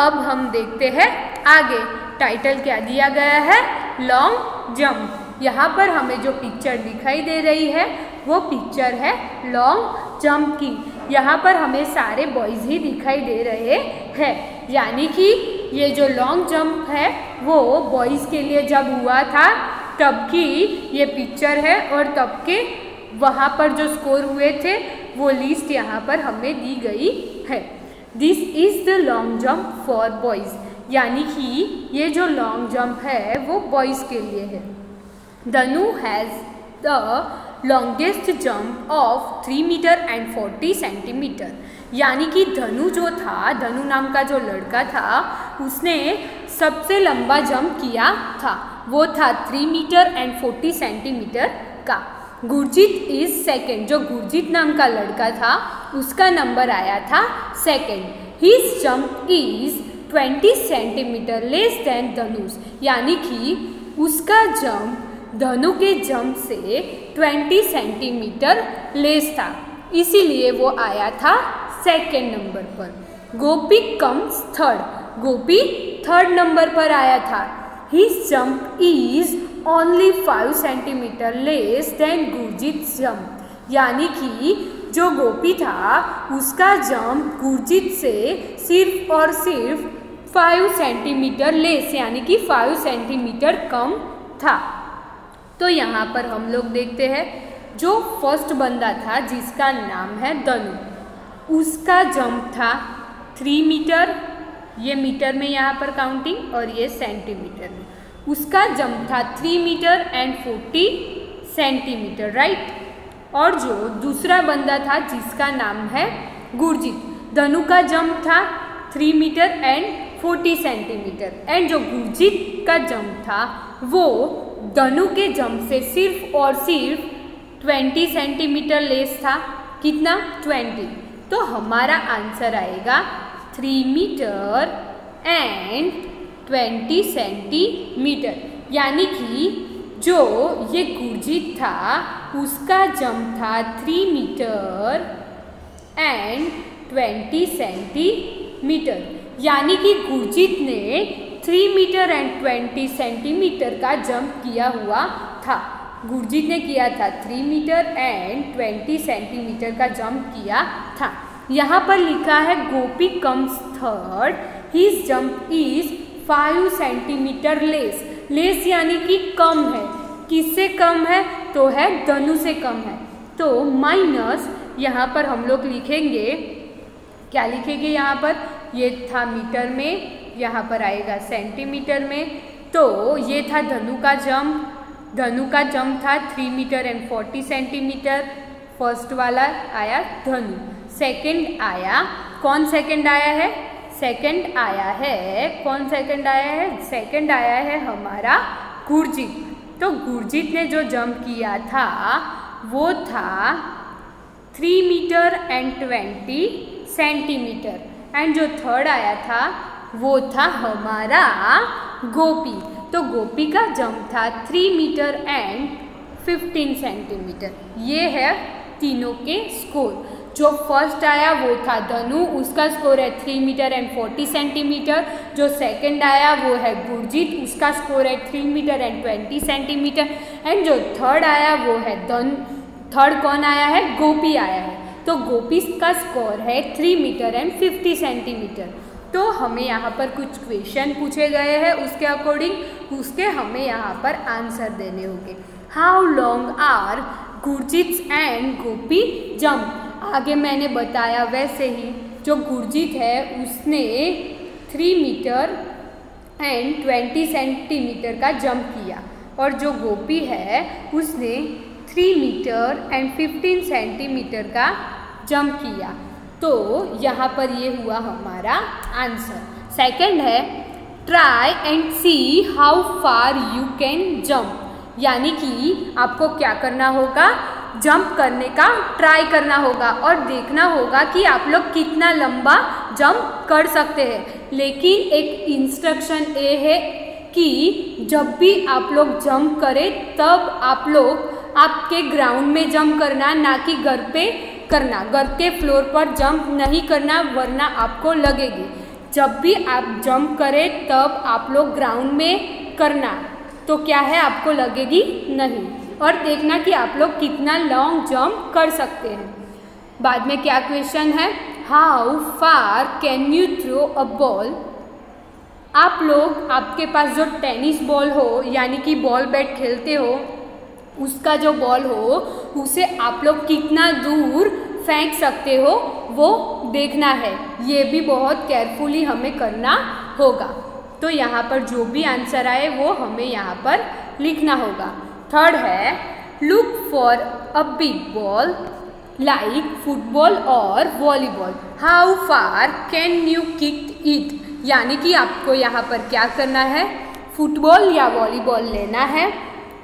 अब हम देखते हैं आगे। टाइटल क्या दिया गया है? Long jump. यहाँ पर हमें जो पिक्चर दिखाई दे रही है वो पिक्चर है लॉन्ग जंप की। यहाँ पर हमें सारे बॉयज़ ही दिखाई दे रहे हैं, यानी कि ये जो लॉन्ग जंप है वो बॉयज़ के लिए जब हुआ था तब की ये पिक्चर है, और तब के वहाँ पर जो स्कोर हुए थे वो लिस्ट यहाँ पर हमें दी गई है। This is the long jump for boys, यानी कि ये जो लॉन्ग जंप है वो बॉयज़ के लिए है। Dhanu has the longest jump of 3 metre and 40 centimetre, यानी कि धनु जो था, धनु नाम का जो लड़का था, उसने सबसे लंबा जंप किया था, वो था 3 मीटर एंड 40 सेंटीमीटर का। गुरजीत इज सेकेंड, जो गुरजीत नाम का लड़का था उसका नंबर आया था second. His jump is 20 centimetre less than Dhanush, यानी कि उसका जंप धनु के जंप से 20 सेंटीमीटर लेस था, इसीलिए वो आया था सेकेंड नंबर पर। गोपी कम्स थर्ड, गोपी थर्ड नंबर पर आया था। His jump is only 5 centimetre less then Gurjeet jump, यानी कि जो गोपी था उसका जंप गुरजीत से सिर्फ और सिर्फ 5 सेंटीमीटर लेस, यानी कि 5 सेंटीमीटर कम था। तो यहाँ पर हम लोग देखते हैं जो फर्स्ट बंदा था जिसका नाम है धनु, उसका जंप था 3 मीटर, ये मीटर में यहाँ पर काउंटिंग, और ये सेंटीमीटर में। उसका जंप था 3 मीटर एंड 40 सेंटीमीटर, राइट। और जो दूसरा बंदा था जिसका नाम है गुरजीत, धनु का जंप था 3 मीटर एंड 40 सेंटीमीटर, एंड जो गुरजीत का जंप था वो धनु के जंप से सिर्फ और सिर्फ 20 सेंटीमीटर लेस था। कितना? 20। तो हमारा आंसर आएगा 3 मीटर एंड 20 सेंटीमीटर, यानी कि जो ये गुरजीत था उसका जंप था 3 मीटर एंड 20 सेंटीमीटर, यानी कि गुरजीत ने 3 मीटर एंड 20 सेंटीमीटर का जंप किया हुआ था। गुरजीत ने किया था 3 मीटर एंड 20 सेंटीमीटर का जंप किया था। यहाँ पर लिखा है Gopi comes third, his jump is 5 centimetre less. Less यानी कि कम है। किससे कम है? तो है धनु से कम है। तो माइनस यहाँ पर हम लोग लिखेंगे, क्या लिखेंगे यहाँ पर? ये था मीटर में, यहाँ पर आएगा सेंटीमीटर में। तो ये था धनु का जंप, धनु का जंप था 3 मीटर एंड 40 सेंटीमीटर। फर्स्ट वाला आया धनु। सेकंड आया, कौन सेकंड आया है? सेकंड आया है, कौन सेकंड आया है? सेकंड आया है हमारा गुरजीत। तो गुरजीत ने जो जंप किया था वो था 3 मीटर एंड 20 सेंटीमीटर, एंड जो थर्ड आया था वो था हमारा गोपी। तो गोपी का जंप था 3 मीटर एंड 15 सेंटीमीटर। ये है तीनों के स्कोर। जो फर्स्ट आया वो था धनु, उसका स्कोर है 3 मीटर एंड 40 सेंटीमीटर। जो सेकंड आया वो है गुरजीत, उसका स्कोर है 3 मीटर एंड 20 सेंटीमीटर। एंड जो थर्ड आया वो है धनु। थर्ड कौन आया है? गोपी आया है। तो गोपी का स्कोर है 3 मीटर एंड 50 सेंटीमीटर। तो हमें यहाँ पर कुछ क्वेश्चन पूछे गए हैं, उसके अकॉर्डिंग उसके हमें यहाँ पर आंसर देने होंगे। How long are Gurjeet and Gopi jump? आगे मैंने बताया वैसे ही जो गुरजीत है उसने 3 मीटर एंड 20 सेंटीमीटर का जंप किया, और जो गोपी है उसने 3 मीटर एंड 15 सेंटीमीटर का जंप किया। तो यहाँ पर ये हुआ हमारा आंसर। सेकंड है try and see how far you can jump, यानी कि आपको क्या करना होगा? जंप करने का ट्राई करना होगा और देखना होगा कि आप लोग कितना लंबा जंप कर सकते हैं। लेकिन एक इंस्ट्रक्शन ये है कि जब भी आप लोग जंप करें तब आप लोग आपके ग्राउंड में जंप करना, ना कि घर पे करना। घर के फ्लोर पर जंप नहीं करना वरना आपको लगेगी। जब भी आप जंप करें तब आप लोग ग्राउंड में करना, तो क्या है आपको लगेगी नहीं। और देखना कि आप लोग कितना लॉन्ग जंप कर सकते हैं। बाद में क्या क्वेश्चन है, how far can you throw a ball. आप लोग, आपके पास जो टेनिस बॉल हो यानी कि बॉल बैट खेलते हो, उसका जो बॉल हो उसे आप लोग कितना दूर फेंक सकते हो वो देखना है। ये भी बहुत केयरफुली हमें करना होगा। तो यहाँ पर जो भी आंसर आए वो हमें यहाँ पर लिखना होगा। थर्ड है, look for a big ball like football और volleyball, how far can you kick it. यानी कि आपको यहाँ पर क्या करना है, फुटबॉल या वॉलीबॉल लेना है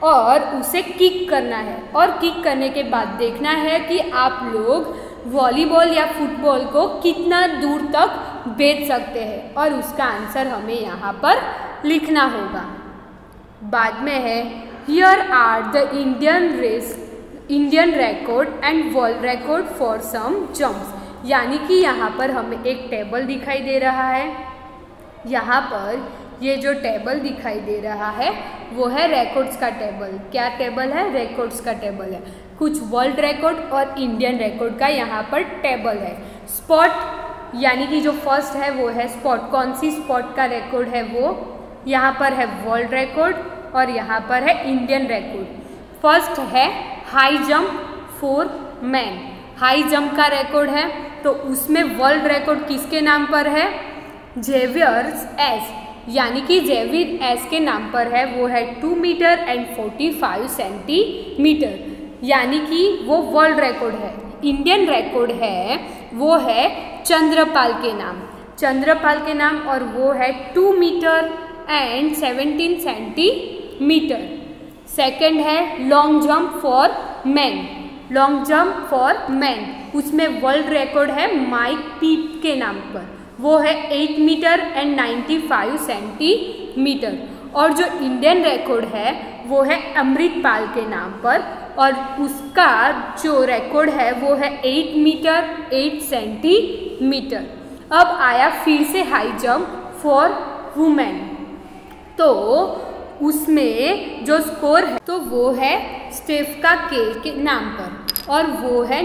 और उसे किक करना है, और किक करने के बाद देखना है कि आप लोग वॉलीबॉल या फुटबॉल को कितना दूर तक भेज सकते हैं, और उसका आंसर हमें यहाँ पर लिखना होगा। बाद में है, here are the Indian record and world record for some jumps. यानी कि यहाँ पर हमें एक टेबल दिखाई दे रहा है। यहाँ पर ये जो टेबल दिखाई दे रहा है वो है रिकॉर्ड्स का टेबल। क्या टेबल है, रिकॉर्ड्स का टेबल है। कुछ वर्ल्ड रिकॉर्ड और इंडियन रिकॉर्ड का यहाँ पर टेबल है। स्पॉट यानी कि जो फर्स्ट है वो है स्पॉट, कौन सी स्पॉट का रिकॉर्ड है वो, यहाँ पर है वर्ल्ड रिकॉर्ड और यहाँ पर है इंडियन रिकॉर्ड। फर्स्ट है high jump for man, high jump का रिकॉर्ड है, तो उसमें वर्ल्ड रिकॉर्ड किसके नाम पर है, जेवियर्स एस, यानी कि जेवियर एस के नाम पर है। वो है 2 मीटर एंड 45 सेंटीमीटर, यानी कि वो वर्ल्ड रिकॉर्ड है। इंडियन रिकॉर्ड है वो है चंद्रपाल के नाम, चंद्रपाल के नाम, और वो है 2 मीटर एंड 17 सेंटीमीटर। सेकंड है long jump for man, long jump for man, उसमें वर्ल्ड रिकॉर्ड है माइक पीप के नाम पर, वो है 8 मीटर एंड 95 सेंटीमीटर। और जो इंडियन रिकॉर्ड है वो है अमृतपाल के नाम पर, और उसका जो रिकॉर्ड है वो है 8 मीटर 8 सेंटीमीटर। अब आया फिर से हाई जंप फॉर वुमेन, तो उसमें जो स्कोर है तो वो है स्टेफका के नाम पर, और वो है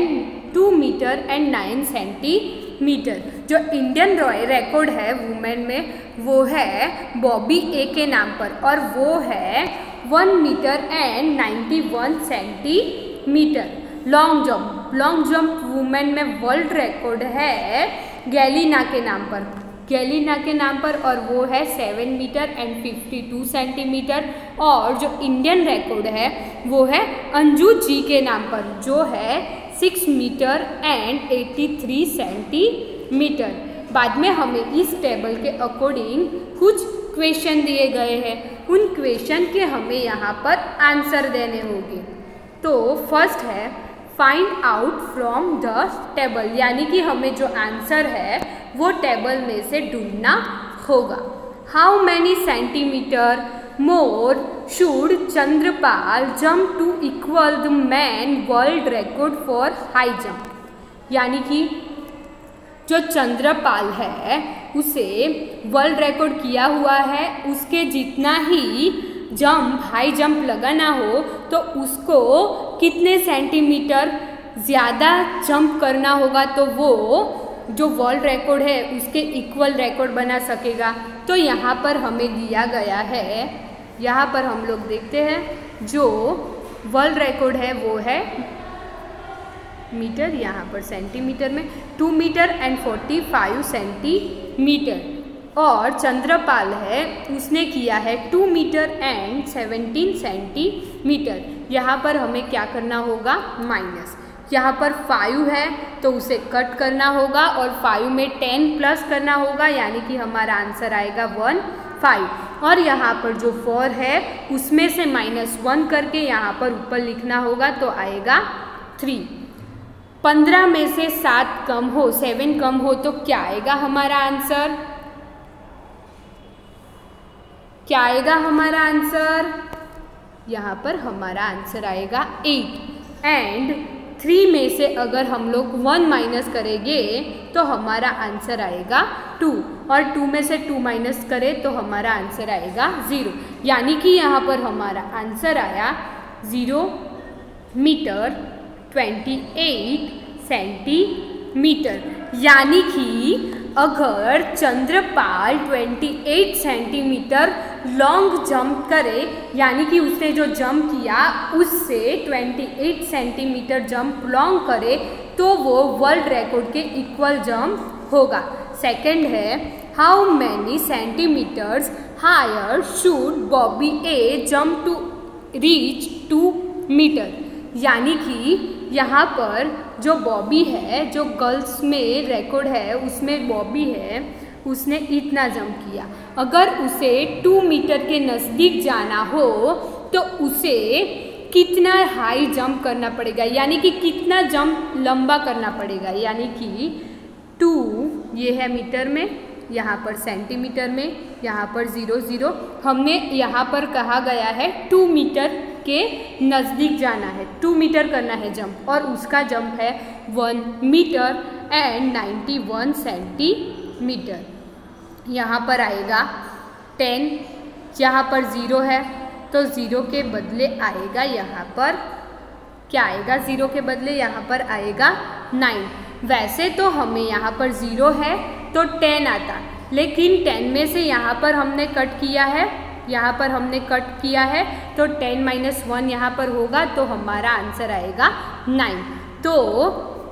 2 मीटर एंड 9 सेंटीमीटर। जो इंडियन रिकॉर्ड है वुमेन में वो है बॉबी ए के नाम पर, और वो है 1 metre and 91 centimetre. Long jump women में वर्ल्ड रिकॉर्ड है गैलिना के नाम पर, गैलिना के नाम पर, और वो है 7 मीटर एंड 52 सेंटीमीटर। और जो इंडियन रिकॉर्ड है वो है अंजू जी के नाम पर, जो है 6 मीटर एंड 83 सेंटीमीटर। बाद में हमें इस टेबल के अकॉर्डिंग कुछ क्वेश्चन दिए गए हैं, उन क्वेश्चन के हमें यहाँ पर आंसर देने होंगे। तो फर्स्ट है find out from the table, यानी कि हमें जो आंसर है वो टेबल में से ढूंढना होगा। How many centimetre more should Chandrapal jump to equal the man world record for high jump. यानी कि जो चंद्रपाल है उसे वर्ल्ड रिकॉर्ड किया हुआ है, उसके जितना ही जंप हाई जंप लगाना हो तो उसको कितने सेंटीमीटर ज़्यादा जंप करना होगा, तो वो जो वर्ल्ड रिकॉर्ड है उसके इक्वल रिकॉर्ड बना सकेगा। तो यहाँ पर हमें दिया गया है, यहाँ पर हम लोग देखते हैं जो वर्ल्ड रिकॉर्ड है वो है मीटर, यहाँ पर सेंटीमीटर में 2 मीटर एंड 45 सेंटीमीटर, और चंद्रपाल है उसने किया है 2 मीटर एंड 17 सेंटीमीटर। यहाँ पर हमें क्या करना होगा, माइनस, यहाँ पर 5 है तो उसे कट करना होगा और 5 में 10 प्लस करना होगा, यानी कि हमारा आंसर आएगा 15। और यहाँ पर जो 4 है उसमें से -1 करके यहाँ पर ऊपर लिखना होगा तो आएगा 3। 15 में से 7 कम हो, 7 कम हो तो क्या आएगा हमारा आंसर, क्या आएगा हमारा आंसर, यहाँ पर हमारा आंसर आएगा 8 एंड 3 में से अगर हम लोग 1 माइनस करेंगे तो हमारा आंसर आएगा 2, और 2 में से 2 माइनस करें तो हमारा आंसर आएगा 0। यानी कि यहाँ पर हमारा आंसर आया 0 मीटर 28 सेंटीमीटर। यानी कि अगर चंद्रपाल 28 सेंटीमीटर लॉन्ग जंप करे, यानी कि उसने जो जंप किया उससे 28 सेंटीमीटर जंप लॉन्ग करे, तो वो वर्ल्ड रिकॉर्ड के इक्वल जंप होगा। सेकंड है, how many centimetres higher should Bobby a jump to reach 2 metre. यानी कि यहाँ पर जो बॉबी है, जो गर्ल्स में रिकॉर्ड है उसमें बॉबी है, उसने इतना जंप किया। अगर उसे 2 मीटर के नज़दीक जाना हो तो उसे कितना हाई जंप करना पड़ेगा, यानी कि कितना जंप लंबा करना पड़ेगा। यानी कि 2 ये है मीटर में, यहाँ पर सेंटीमीटर में, यहाँ पर 0 0। हमने यहाँ पर कहा गया है 2 मीटर के नज़दीक जाना है, 2 मीटर करना है जंप, और उसका जंप है 1 मीटर एंड 91 सेंटीमीटर। यहाँ पर आएगा 10, यहाँ पर 0 है तो 0 के बदले आएगा यहाँ पर क्या आएगा, 0 के बदले यहाँ पर आएगा 9। वैसे तो हमें यहाँ पर 0 है तो 10 आता, लेकिन 10 में से यहाँ पर हमने कट किया है, यहाँ पर हमने कट किया है तो 10 - 1 यहाँ पर होगा तो हमारा आंसर आएगा 9। तो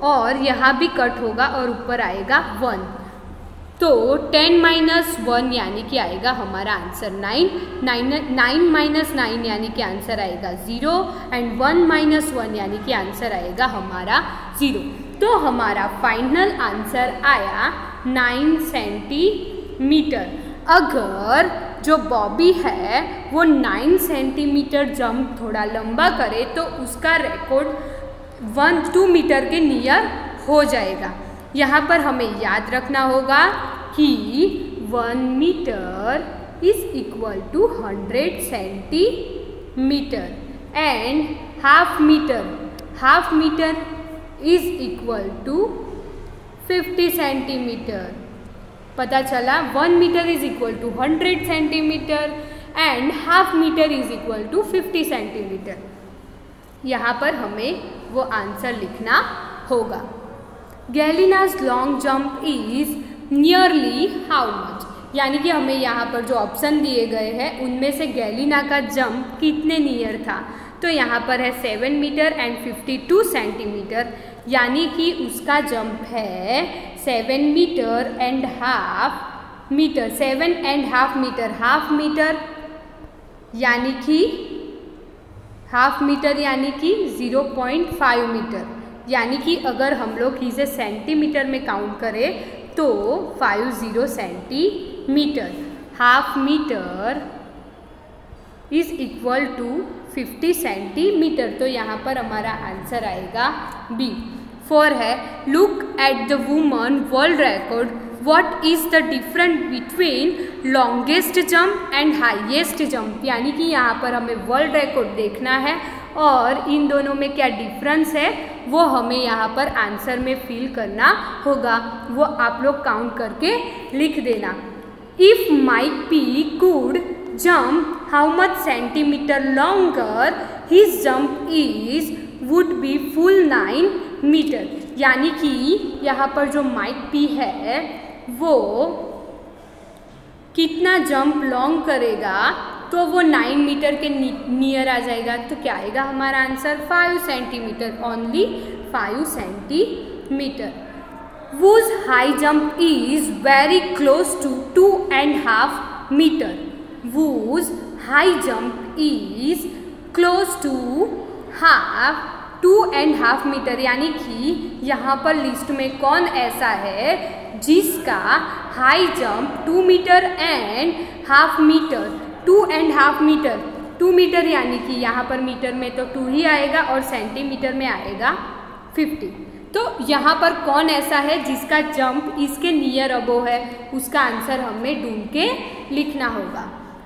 और यहाँ भी कट होगा और ऊपर आएगा 1, तो 10 - 1 यानी कि आएगा हमारा आंसर 9। 9 - 9 यानी कि आंसर आएगा 0 एंड 1 - 1 यानी कि आंसर आएगा हमारा 0। तो हमारा फाइनल आंसर आया 9 सेंटीमीटर। अगर जो बॉबी है वो 9 सेंटीमीटर जंप थोड़ा लंबा करे तो उसका रिकॉर्ड 2 मीटर के नियर हो जाएगा। यहाँ पर हमें याद रखना होगा कि 1 metre is equal to 100 centimetre and half metre is equal to 50 centimetre. पता चला 1 metre is equal to 100 centimetre and half metre is equal to 50 centimetre. यहाँ पर हमें वो आंसर लिखना होगा। Galina's long jump is nearly how much, यानी कि हमें यहाँ पर जो ऑप्शन दिए गए हैं उनमें से गैलिना का जंप कितने नियर था, तो यहाँ पर है 7 मीटर एंड 52 सेंटीमीटर, यानी कि उसका जंप है 7 metre and half metre. 7.5 metre, half metre यानी कि हाफ मीटर यानी कि 0.5 मीटर, यानी कि अगर हम लोग इसे सेंटीमीटर में काउंट करें तो 50 centimetre. Half metre is equal to 50 centimetre, तो यहाँ पर हमारा आंसर आएगा बी। 4 है, look at the woman world record, what is the difference between longest jump and highest jump, यानी कि यहाँ पर हमें वर्ल्ड रिकॉर्ड देखना है और इन दोनों में क्या डिफरेंस है वो हमें यहाँ पर आंसर में फिल करना होगा। वो आप लोग काउंट करके लिख देना। If Mike P could jump how much centimetre longer his jump is would be full 9 metre, यानी कि यहाँ पर जो माइक पी है वो कितना जंप लॉन्ग करेगा तो वो 9 मीटर के नियर आ जाएगा। तो क्या आएगा हमारा answer 5 centimetre, only 5 centimetre. Whose high jump is very close to 2.5 metre. Whose high jump is close to 2.5 metre, यानी कि यहाँ पर लिस्ट में कौन ऐसा है जिसका high jump 2 metre and half metre, 2.5 metre, 2 metre यानी कि यहाँ पर मीटर में तो 2 ही आएगा और सेंटीमीटर में आएगा 50। तो यहाँ पर कौन ऐसा है जिसका जंप इसके नियर अबो है, उसका आंसर हमें ढूंढ के लिखना होगा।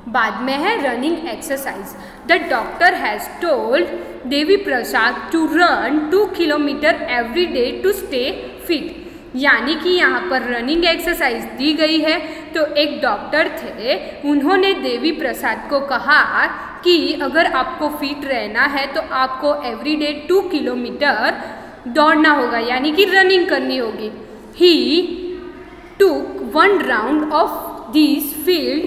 बाद में है running exercise. The doctor has told Devi Prasad to run 2 kilometre every day to stay fit. यानी कि यहाँ पर रनिंग एक्सरसाइज दी गई है। तो एक डॉक्टर थे, उन्होंने देवी प्रसाद को कहा कि अगर आपको फिट रहना है तो आपको एवरी डे 2 किलोमीटर दौड़ना होगा, यानी कि रनिंग करनी होगी। ही टूक 1 round of this field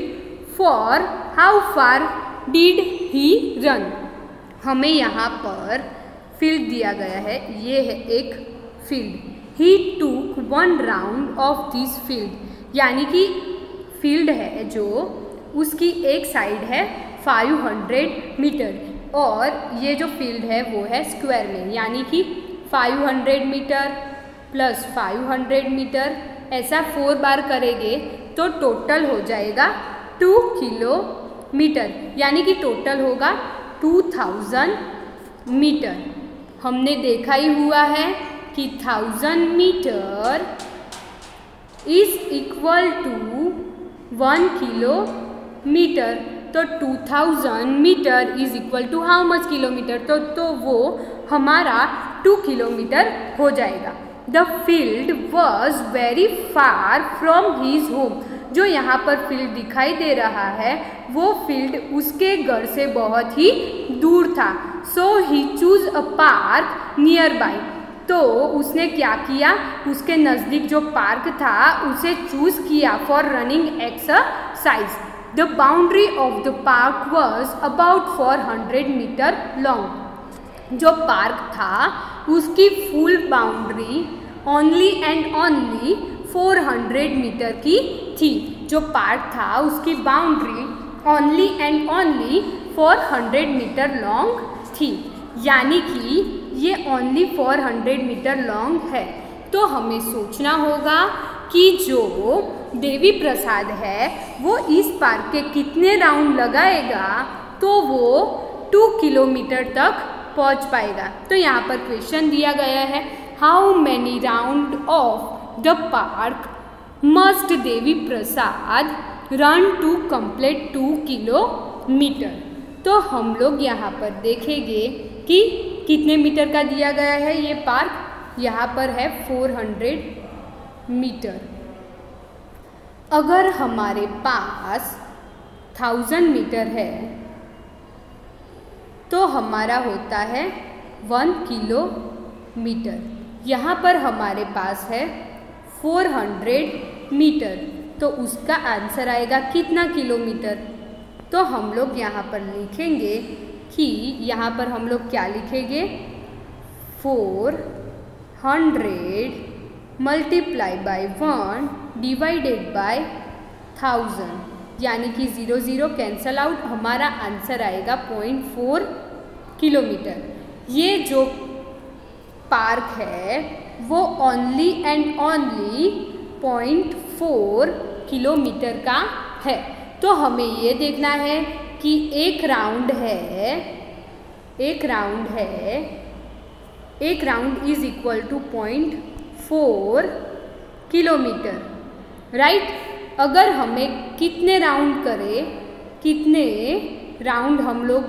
for how far did he run. हमें यहाँ पर फील्ड दिया गया है, ये है एक फील्ड। ही टूक 1 राउंड ऑफ दिस फील्ड, यानी कि फील्ड है जो उसकी एक साइड है 500 मीटर और ये जो फील्ड है वो है स्क्वायर में, यानी कि 500 मीटर प्लस 500 मीटर, ऐसा 4 बार करेंगे तो टोटल हो जाएगा 2 किलोमीटर, यानी कि टोटल होगा 2000 मीटर। हमने देखा ही हुआ है कि 1000 metre is equal to 1 kilometre. तो 2000 metre is equal to how much kilometre, तो वो हमारा 2 किलोमीटर हो जाएगा। The field was very far from his home. जो यहाँ पर फील्ड दिखाई दे रहा है वो फील्ड उसके घर से बहुत ही दूर था। So he choose a park nearby. तो उसने क्या किया, उसके नज़दीक जो पार्क था उसे चूज किया for running exercise. The boundary of the park was about 400 metre long. जो पार्क था उसकी full boundary only and only 400 metre की थी। जो पार्क था उसकी boundary only and only 400 metre long थी, यानी कि ये ओनली 400 मीटर लॉन्ग है। तो हमें सोचना होगा कि जो देवी प्रसाद है वो इस पार्क के कितने राउंड लगाएगा तो वो 2 किलोमीटर तक पहुंच पाएगा। तो यहाँ पर क्वेश्चन दिया गया है, how many round of the park must Devi Prasad run to complete 2 kilometre. तो हम लोग यहाँ पर देखेंगे कि कितने मीटर का दिया गया है ये पार्क। यहाँ पर है 400 मीटर। अगर हमारे पास 1000 मीटर है तो हमारा होता है 1 किलोमीटर। यहाँ पर हमारे पास है 400 मीटर, तो उसका आंसर आएगा कितना किलोमीटर। तो हम लोग यहाँ पर लिखेंगे कि यहाँ पर हम लोग क्या लिखेंगे, 400 मल्टीप्लाई बाय 1 डिवाइडेड बाय 1000, यानी कि 0 0 कैंसल आउट, हमारा आंसर आएगा 0.4 किलोमीटर। ये जो पार्क है वो ओनली एंड ओनली 0.4 किलोमीटर का है। तो हमें ये देखना है कि एक round is equal to 0.4 kilometre, right. अगर हमें कितने राउंड हम लोग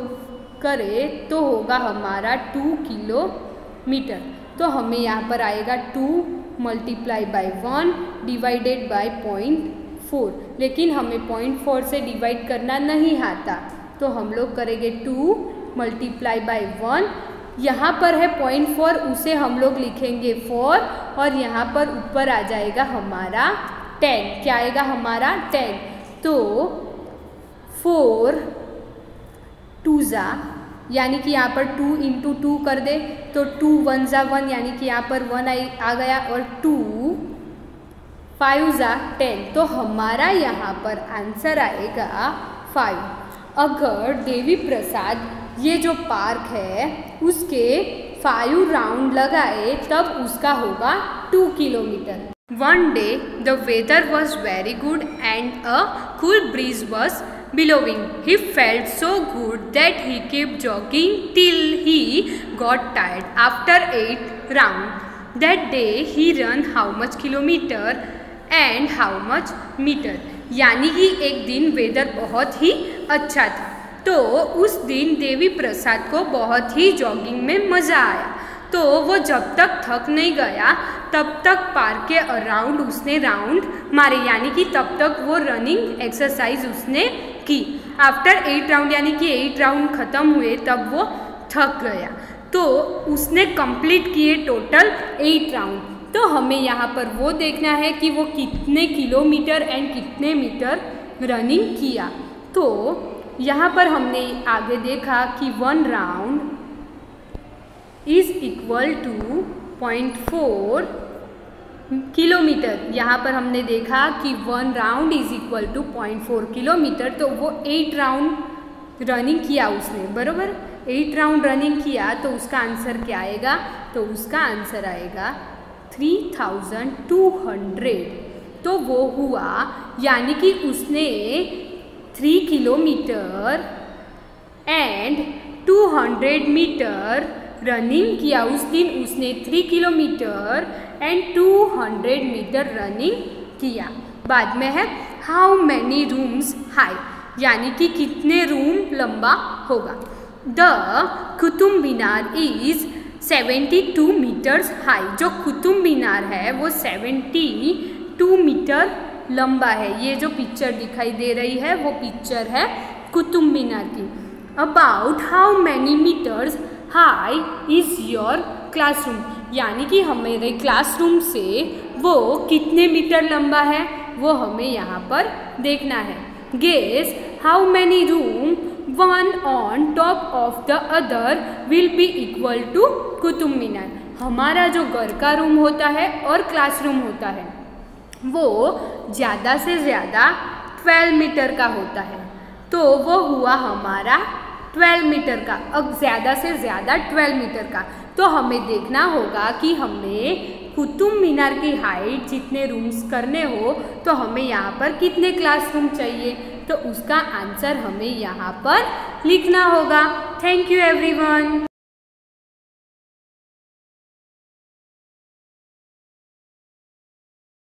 करें तो होगा हमारा 2 किलोमीटर। तो हमें यहाँ पर आएगा 2 मल्टीप्लाई बाय 1 डिवाइडेड बाय 0.4, लेकिन हमें 0.4 से डिवाइड करना नहीं आता, तो हम लोग करेंगे 2 मल्टीप्लाई बाय 1। यहाँ पर है 0.4, उसे हम लोग लिखेंगे 4 और यहाँ पर ऊपर आ जाएगा हमारा 10। क्या आएगा हमारा 10। तो 4 2 जा, यानी कि यहाँ पर 2 इंटू 2 कर दे तो 2 1 जा 1, यानी कि यहाँ पर 1 आ गया, और 2 5 जा 10, तो हमारा यहाँ पर आंसर आएगा 5। अगर देवी प्रसाद ये जो पार्क है उसके 5 राउंड लगाए तब उसका होगा 2 kilometre. One day the weather was very good and a cool breeze was blowing. He felt so good that he kept jogging till he got tired. After 8 rounds that day he ran how much kilometer and how much meter. यानी कि एक दिन weather बहुत ही अच्छा था। तो उस दिन देवी प्रसाद को बहुत ही जॉगिंग में मज़ा आया। तो वो जब तक थक नहीं गया तब तक पार्क के अराउंड उसने राउंड मारे, यानी कि तब तक वो रनिंग एक्सरसाइज उसने की। आफ्टर 8 राउंड यानी कि 8 राउंड ख़त्म हुए तब वो थक गया। तो उसने कंप्लीट किए टोटल 8 राउंड। तो हमें यहाँ पर वो देखना है कि वो कितने किलोमीटर एंड कितने मीटर रनिंग किया। तो यहाँ पर हमने आगे देखा कि 1 round is equal to 0.4 kilometre. यहाँ पर हमने देखा कि 1 round is equal to 0.4 kilometre. तो वो 8 राउंड रनिंग किया उसने, बराबर 8 राउंड रनिंग किया। तो उसका आंसर क्या आएगा? तो उसका आंसर आएगा 3200। तो वो हुआ, यानी कि उसने 3 किलोमीटर एंड 200 मीटर रनिंग किया। उस दिन उसने 3 किलोमीटर एंड 200 मीटर रनिंग किया। बाद में है हाउ मैनी रूम्स हाई, यानी कि कितने रूम लंबा होगा। The Qutub Minar is 72 metres high. जो कुतुब मीनार है वो 72 मीटर लंबा है। ये जो पिक्चर दिखाई दे रही है वो पिक्चर है कुतुब मीनार की। About how many metres high is your classroom, यानी कि हमारे क्लासरूम से वो कितने मीटर लंबा है वो हमें यहाँ पर देखना है। Guess how many room one on top of the other will be equal to Qutub Minar. हमारा जो घर का रूम होता है और क्लासरूम होता है वो ज़्यादा से ज़्यादा 12 मीटर का होता है। तो वो हुआ हमारा 12 मीटर का, अब ज़्यादा से ज़्यादा 12 मीटर का। तो हमें देखना होगा कि हमें कुतुब मीनार की हाइट जितने रूम्स करने हो तो हमें यहाँ पर कितने क्लासरूम चाहिए। तो उसका आंसर हमें यहाँ पर लिखना होगा। Thank you everyone.